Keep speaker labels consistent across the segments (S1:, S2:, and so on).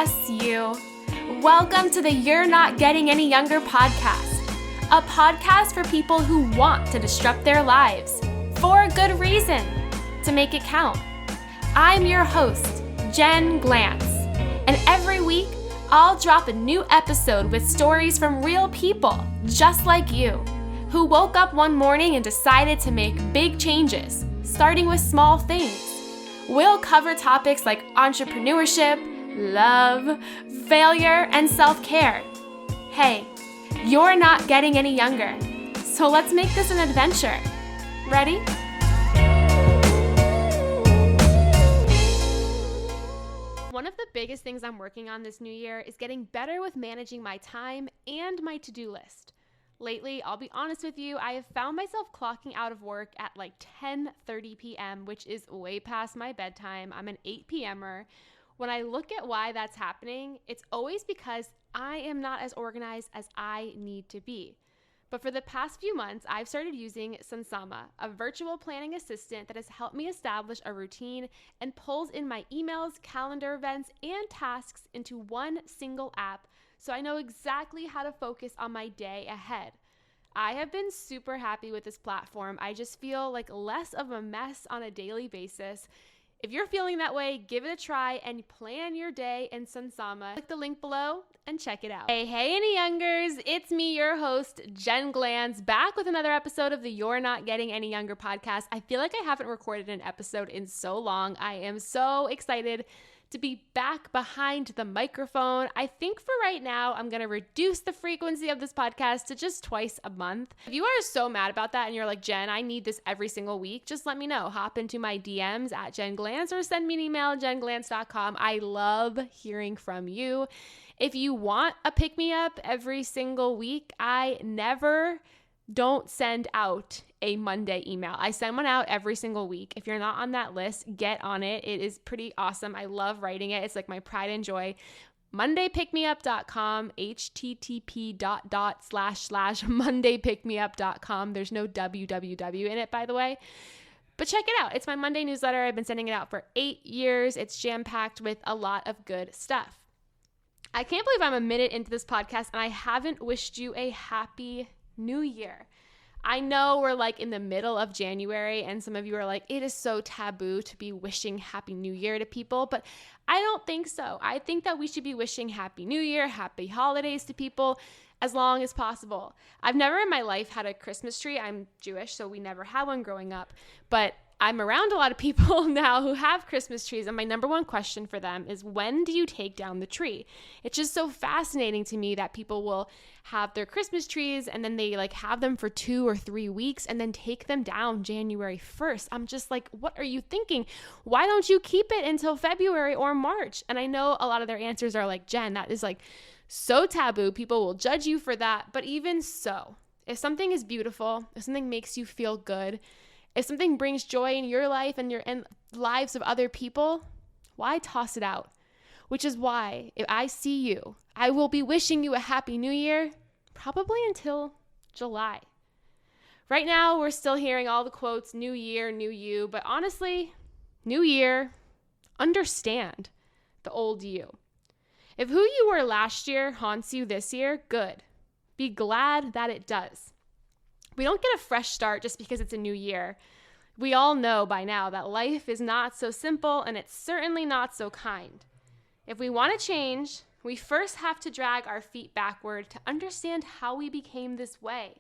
S1: Yes, you. Welcome to the You're Not Getting Any Younger podcast, a podcast for people who want to disrupt their lives for a good reason, to make it count. I'm your host, Jen Glantz, and every week I'll drop a new episode with stories from real people just like you, who woke up one morning and decided to make big changes, starting with small things. We'll cover topics like entrepreneurship, love, failure, and self-care. Hey, you're not getting any younger, so let's make this an adventure. Ready? One of the biggest things I'm working on this new year is getting better with managing my time and my to-do list. Lately, I'll be honest with you, I have found myself clocking out of work at like 10:30 p.m., which is way past my bedtime. I'm an 8 p.m.er. When I look at why that's happening, it's always because I am not as organized as I need to be. But for the past few months, I've started using Sunsama, a virtual planning assistant that has helped me establish a routine and pulls in my emails, calendar events, and tasks into one single app so I know exactly how to focus on my day ahead. I have been super happy with this platform. I just feel like less of a mess on a daily basis. If you're feeling that way, give it a try and plan your day in Sunsama. Click the link below and check it out. Hey, any youngers, it's me, your host, Jen Glantz, back with another episode of the You're Not Getting Any Younger podcast. I feel like I haven't recorded an episode in so long. I am so excited to be back behind the microphone. I think for right now, I'm going to reduce the frequency of this podcast to just twice a month. If you are so mad about that and you're like, Jen, I need this every single week, just let me know. Hop into my DMs at Jen Glantz or send me an email at jenglantz.com. I love hearing from you. If you want a pick-me-up every single week, I don't send out a Monday email. I send one out every single week. If you're not on that list, get on it. It is pretty awesome. I love writing it. It's like my pride and joy. mondaypickmeup.com, http://mondaypickmeup.com. There's no www in it, by the way. But check it out. It's my Monday newsletter. I've been sending it out for 8 years. It's jam-packed with a lot of good stuff. I can't believe I'm a minute into this podcast and I haven't wished you a happy New Year. I know we're like in the middle of January and some of you are like, it is so taboo to be wishing Happy New Year to people, but I don't think so. I think that we should be wishing Happy New Year, Happy Holidays to people as long as possible. I've never in my life had a Christmas tree. I'm Jewish, so we never had one growing up, but I'm around a lot of people now who have Christmas trees, and my number one question for them is, when do you take down the tree? It's just so fascinating to me that people will have their Christmas trees and then they like have them for 2 or 3 weeks and then take them down January 1st. I'm just like, what are you thinking? Why don't you keep it until February or March? And I know a lot of their answers are like, Jen, that is like so taboo. People will judge you for that. But even so, if something is beautiful, if something makes you feel good, if something brings joy in your life and the lives of other people, why toss it out? Which is why, if I see you, I will be wishing you a Happy New Year, probably until July. Right now, we're still hearing all the quotes, new year, new you, but honestly, new year, understand the old you. If who you were last year haunts you this year, good. Be glad that it does. We don't get a fresh start just because it's a new year. We all know by now that life is not so simple and it's certainly not so kind. If we want to change, we first have to drag our feet backward to understand how we became this way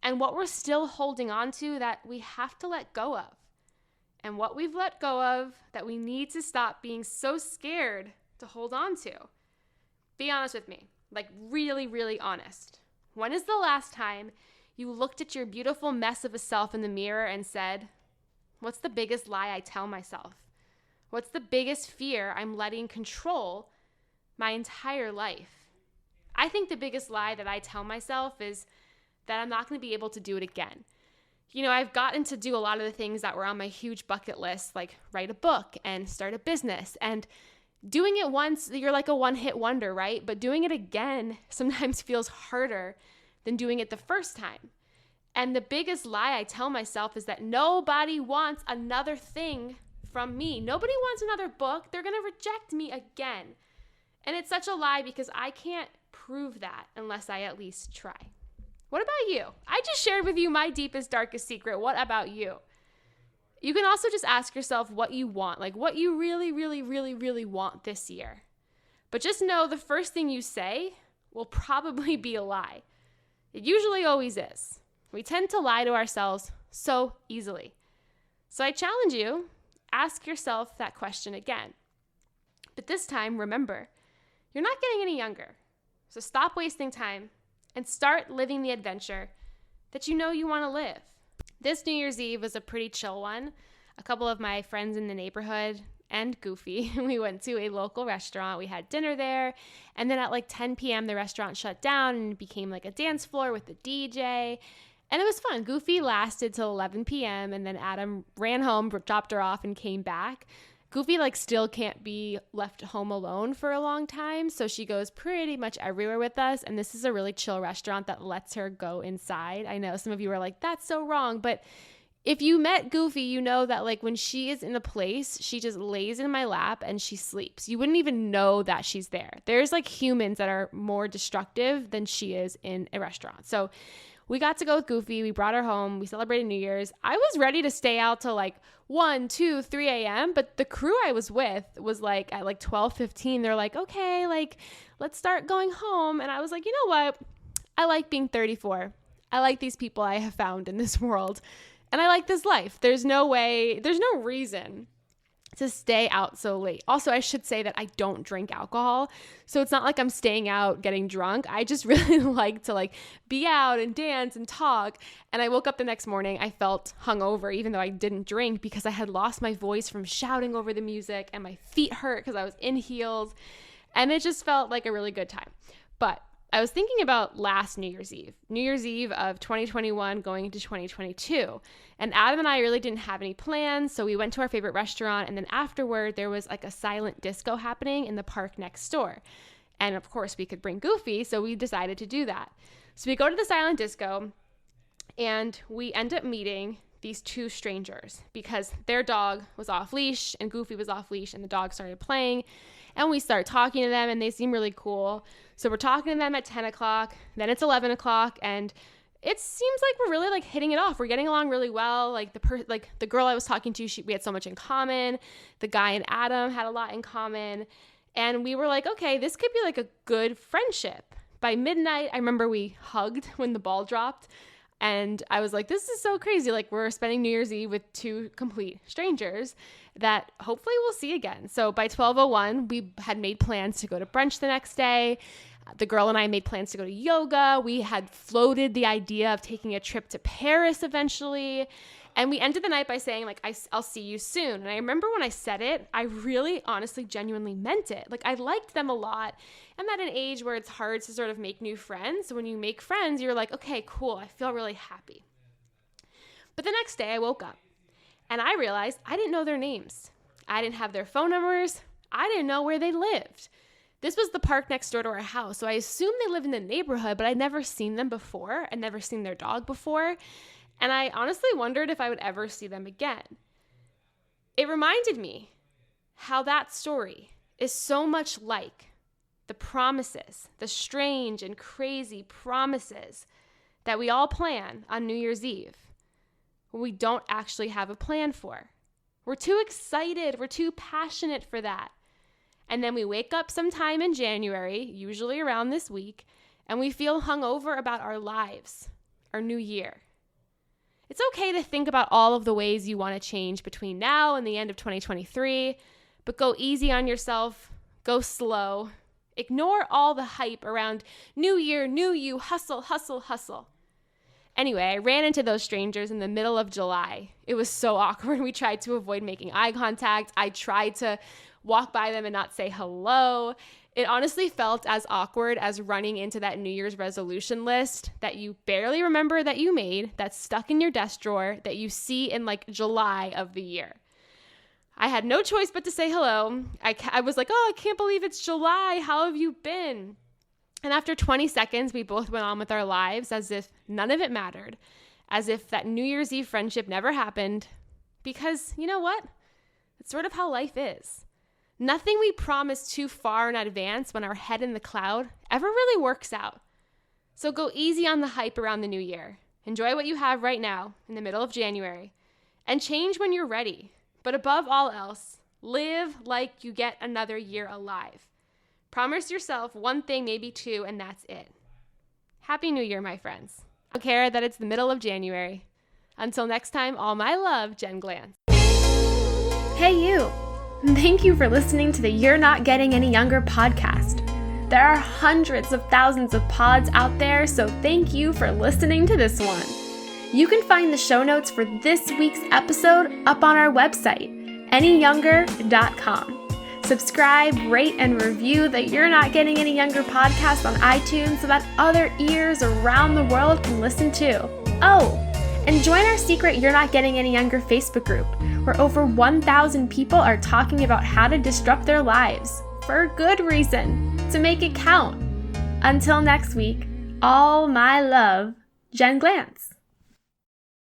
S1: and what we're still holding on to that we have to let go of, and what we've let go of that we need to stop being so scared to hold on to. Be honest with me, like really, really honest. When is the last time you looked at your beautiful mess of a self in the mirror and said, what's the biggest lie I tell myself? What's the biggest fear I'm letting control my entire life? I think the biggest lie that I tell myself is that I'm not going to be able to do it again. You know, I've gotten to do a lot of the things that were on my huge bucket list, like write a book and start a business. And doing it once, you're like a one-hit wonder, right? But doing it again sometimes feels harder than doing it the first time. And the biggest lie I tell myself is that nobody wants another thing from me. Nobody wants another book. They're going to reject me again. And it's such a lie because I can't prove that unless I at least try. What about you? I just shared with you my deepest, darkest secret. What about you? You can also just ask yourself what you want, like what you really, really, really, really want this year. But just know the first thing you say will probably be a lie. It usually always is. We tend to lie to ourselves so easily. So I challenge you, ask yourself that question again. But this time, remember, you're not getting any younger. So stop wasting time and start living the adventure that you know you want to live. This New Year's Eve was a pretty chill one. A couple of my friends in the neighborhood and Goofy, we went to a local restaurant. We had dinner there. And then at like 10 p.m., the restaurant shut down and it became like a dance floor with the DJ. And it was fun. Goofy lasted till 11 p.m. and then Adam ran home, dropped her off, and came back. Goofy like still can't be left home alone for a long time, so she goes pretty much everywhere with us, and this is a really chill restaurant that lets her go inside. I know some of you are like, that's so wrong, but if you met Goofy, you know that like when she is in a place, she just lays in my lap and she sleeps. You wouldn't even know that she's there. There's like humans that are more destructive than she is in a restaurant. So we got to go with Goofy. We brought her home. We celebrated New Year's. I was ready to stay out till like 1, 2, 3 a.m. But the crew I was with was like at like 12:15. They're like, okay, like let's start going home. And I was like, you know what? I like being 34. I like these people I have found in this world. And I like this life. There's no reason to stay out so late. Also, I should say that I don't drink alcohol. So it's not like I'm staying out getting drunk. I just really like to like be out and dance and talk. And I woke up the next morning, I felt hungover even though I didn't drink because I had lost my voice from shouting over the music and my feet hurt because I was in heels. And it just felt like a really good time. But I was thinking about last New Year's Eve of 2021 going into 2022. And Adam and I really didn't have any plans. So we went to our favorite restaurant. And then afterward, there was like a silent disco happening in the park next door. And of course, we could bring Goofy. So we decided to do that. So we go to the silent disco and we end up meeting these two strangers because their dog was off leash and Goofy was off leash and the dog started playing. And we start talking to them and they seem really cool. So we're talking to them at 10 o'clock, then it's 11 o'clock, and it seems like we're really like hitting it off. We're getting along really well. Like the girl I was talking to, we had so much in common. The guy and Adam had a lot in common. And we were like, okay, this could be like a good friendship. By midnight, I remember we hugged when the ball dropped. And I was like, this is so crazy. Like we're spending New Year's Eve with two complete strangers that hopefully we'll see again. So by 12:01, we had made plans to go to brunch the next day. The girl and I made plans to go to yoga. We had floated the idea of taking a trip to Paris eventually. And we ended the night by saying, like, I'll see you soon. And I remember when I said it, I really, honestly, genuinely meant it. Like, I liked them a lot. I'm at an age where it's hard to sort of make new friends. So when you make friends, you're like, okay, cool. I feel really happy. But the next day I woke up and I realized I didn't know their names. I didn't have their phone numbers. I didn't know where they lived. This was the park next door to our house. So I assumed they lived in the neighborhood, but I'd never seen them before. I'd never seen their dog before. And I honestly wondered if I would ever see them again. It reminded me how that story is so much like the promises, the strange and crazy promises that we all plan on New Year's Eve, when we don't actually have a plan for. We're too excited. We're too passionate for that. And then we wake up sometime in January, usually around this week, and we feel hungover about our lives, our new year. It's okay to think about all of the ways you want to change between now and the end of 2023, but go easy on yourself, go slow. Ignore all the hype around new year, new you, hustle, hustle, hustle. Anyway, I ran into those strangers in the middle of July. It was so awkward. We tried to avoid making eye contact. I tried to walk by them and not say hello. It honestly felt as awkward as running into that New Year's resolution list that you barely remember that you made, that's stuck in your desk drawer, that you see in like July of the year. I had no choice but to say hello. I was like, oh, I can't believe it's July. How have you been? And after 20 seconds, we both went on with our lives as if none of it mattered, as if that New Year's Eve friendship never happened. Because you know what? It's sort of how life is. Nothing we promise too far in advance when our head in the cloud ever really works out. So go easy on the hype around the new year. Enjoy what you have right now in the middle of January, and change when you're ready. But above all else, live like you get another year alive. Promise yourself one thing, maybe two, and that's it. Happy New Year, my friends. I don't care that it's the middle of January. Until next time, all my love, Jen Glantz.
S2: Hey you! Thank you for listening to the You're Not Getting Any Younger podcast. There are hundreds of thousands of pods out there, so thank you for listening to this one. You can find the show notes for this week's episode up on our website, anyyounger.com. Subscribe, rate, and review the You're Not Getting Any Younger podcast on iTunes so that other ears around the world can listen too. Oh, and join our secret You're Not Getting Any Younger Facebook group, where over 1,000 people are talking about how to disrupt their lives, for good reason, to make it count. Until next week, all my love, Jen Glantz.